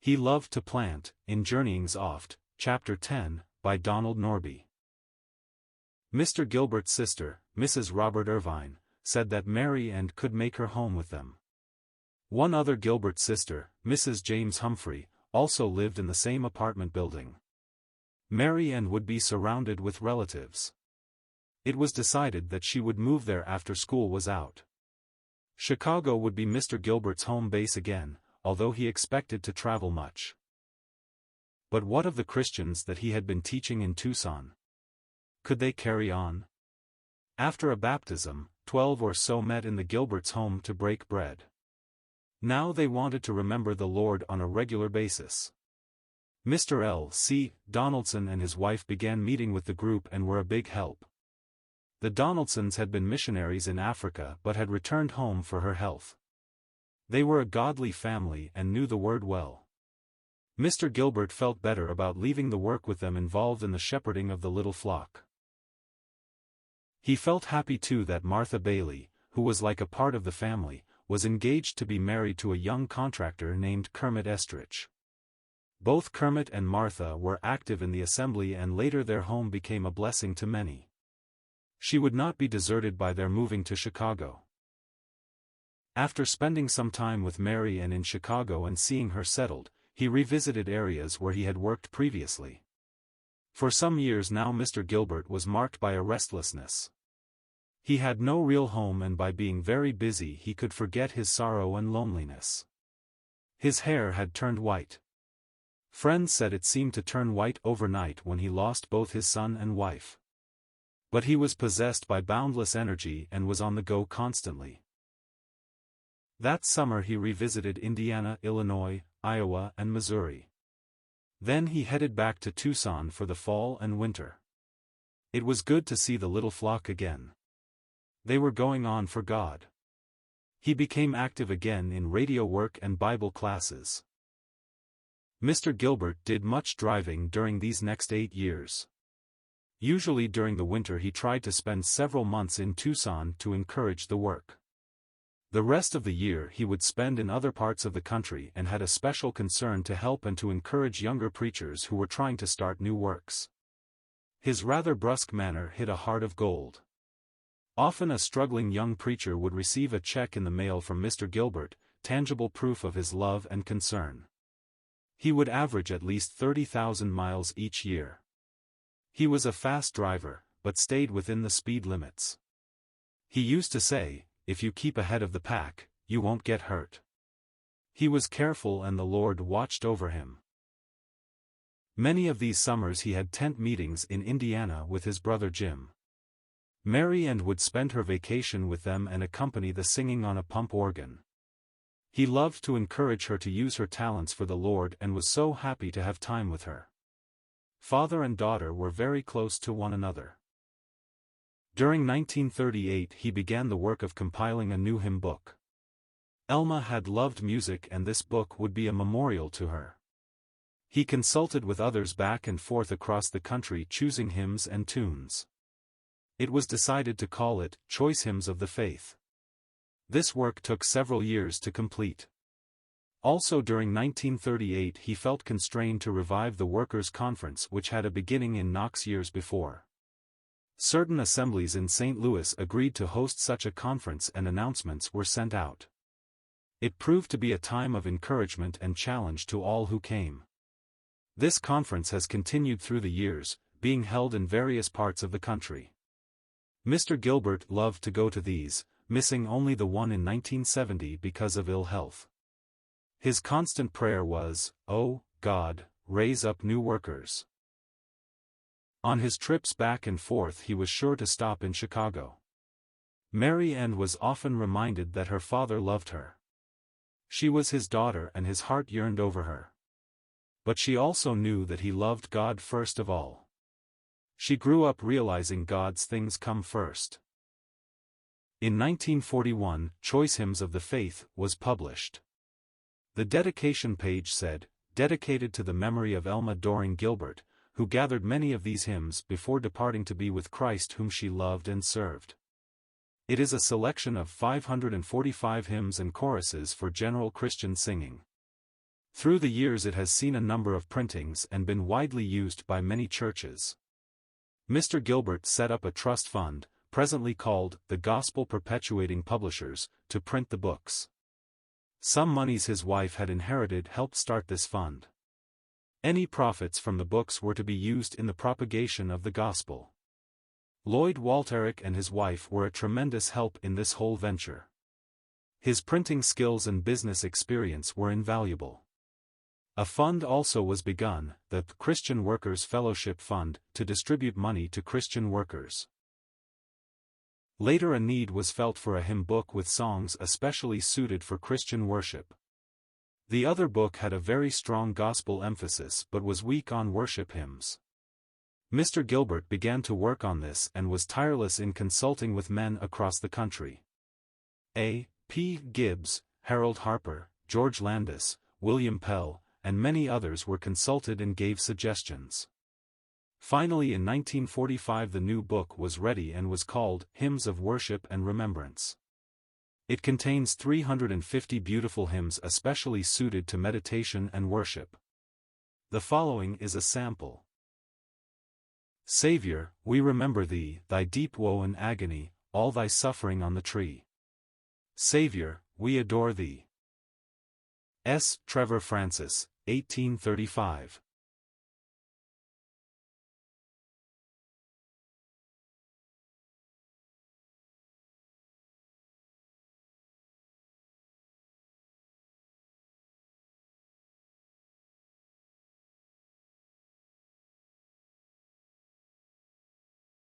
He loved to plant, in Journeyings oft, Chapter 10, by Donald Norbie. Mr. Gilbert's sister, Mrs. Robert Irvine, said that Mary and could make her home with them. One other Gilbert sister, Mrs. James Humphrey, also lived in the same apartment building. Mary and would be surrounded with relatives. It was decided that she would move there after school was out. Chicago would be Mr. Gilbert's home base again, although he expected to travel much. But what of the Christians that he had been teaching in Tucson? Could they carry on? After a baptism, 12 or so met in the Gilberts' home to break bread. Now they wanted to remember the Lord on a regular basis. Mr. L. C. Donaldson and his wife began meeting with the group and were a big help. The Donaldsons had been missionaries in Africa but had returned home for her health. They were a godly family and knew the word well. Mr. Gilbert felt better about leaving the work with them involved in the shepherding of the little flock. He felt happy too that Martha Bailey, who was like a part of the family, was engaged to be married to a young contractor named Kermit Estrich. Both Kermit and Martha were active in the assembly and later their home became a blessing to many. She would not be deserted by their moving to Chicago. After spending some time with Mary and in Chicago and seeing her settled, he revisited areas where he had worked previously. For some years now Mr. Gilbert was marked by a restlessness. He had no real home and by being very busy he could forget his sorrow and loneliness. His hair had turned white. Friends said it seemed to turn white overnight when he lost both his son and wife. But he was possessed by boundless energy and was on the go constantly. That summer he revisited Indiana, Illinois, Iowa and Missouri. Then he headed back to Tucson for the fall and winter. It was good to see the little flock again. They were going on for God. He became active again in radio work and Bible classes. Mr. Gilbert did much driving during these next 8 years. Usually during the winter he tried to spend several months in Tucson to encourage the work. The rest of the year he would spend in other parts of the country and had a special concern to help and to encourage younger preachers who were trying to start new works. His rather brusque manner hid a heart of gold. Often a struggling young preacher would receive a check in the mail from Mr. Gilbert, tangible proof of his love and concern. He would average at least 30,000 miles each year. He was a fast driver, but stayed within the speed limits. He used to say, "If you keep ahead of the pack, you won't get hurt." He was careful and the Lord watched over him. Many of these summers he had tent meetings in Indiana with his brother Jim. Mary and would spend her vacation with them and accompany the singing on a pump organ. He loved to encourage her to use her talents for the Lord and was so happy to have time with her. Father and daughter were very close to one another. During 1938 he began the work of compiling a new hymn book. Elma had loved music and this book would be a memorial to her. He consulted with others back and forth across the country choosing hymns and tunes. It was decided to call it Choice Hymns of the Faith. This work took several years to complete. Also during 1938 he felt constrained to revive the Workers' Conference which had a beginning in Knox years before. Certain assemblies in St. Louis agreed to host such a conference and announcements were sent out. It proved to be a time of encouragement and challenge to all who came. This conference has continued through the years, being held in various parts of the country. Mr. Gilbert loved to go to these, missing only the one in 1970 because of ill health. His constant prayer was, "Oh, God, raise up new workers." On his trips back and forth he was sure to stop in Chicago. Mary Ann was often reminded that her father loved her. She was his daughter and his heart yearned over her. But she also knew that he loved God first of all. She grew up realizing God's things come first. In 1941, Choice Hymns of the Faith was published. The dedication page said, "Dedicated to the memory of Elma Doring Gilbert, who gathered many of these hymns before departing to be with Christ whom she loved and served." It is a selection of 545 hymns and choruses for general Christian singing. Through the years it has seen a number of printings and been widely used by many churches. Mr. Gilbert set up a trust fund, presently called the Gospel Perpetuating Publishers, to print the books. Some monies his wife had inherited helped start this fund. Any profits from the books were to be used in the propagation of the gospel. Lloyd Walterick and his wife were a tremendous help in this whole venture. His printing skills and business experience were invaluable. A fund also was begun, the Christian Workers Fellowship Fund, to distribute money to Christian workers. Later a need was felt for a hymn book with songs especially suited for Christian worship. The other book had a very strong gospel emphasis but was weak on worship hymns. Mr. Gilbert began to work on this and was tireless in consulting with men across the country. A. P. Gibbs, Harold Harper, George Landis, William Pell, and many others were consulted and gave suggestions. Finally in 1945 the new book was ready and was called Hymns of Worship and Remembrance. It contains 350 beautiful hymns especially suited to meditation and worship. The following is a sample. Savior, we remember Thee, Thy deep woe and agony, all Thy suffering on the tree. Savior, we adore Thee. S. Trevor Francis, 1835.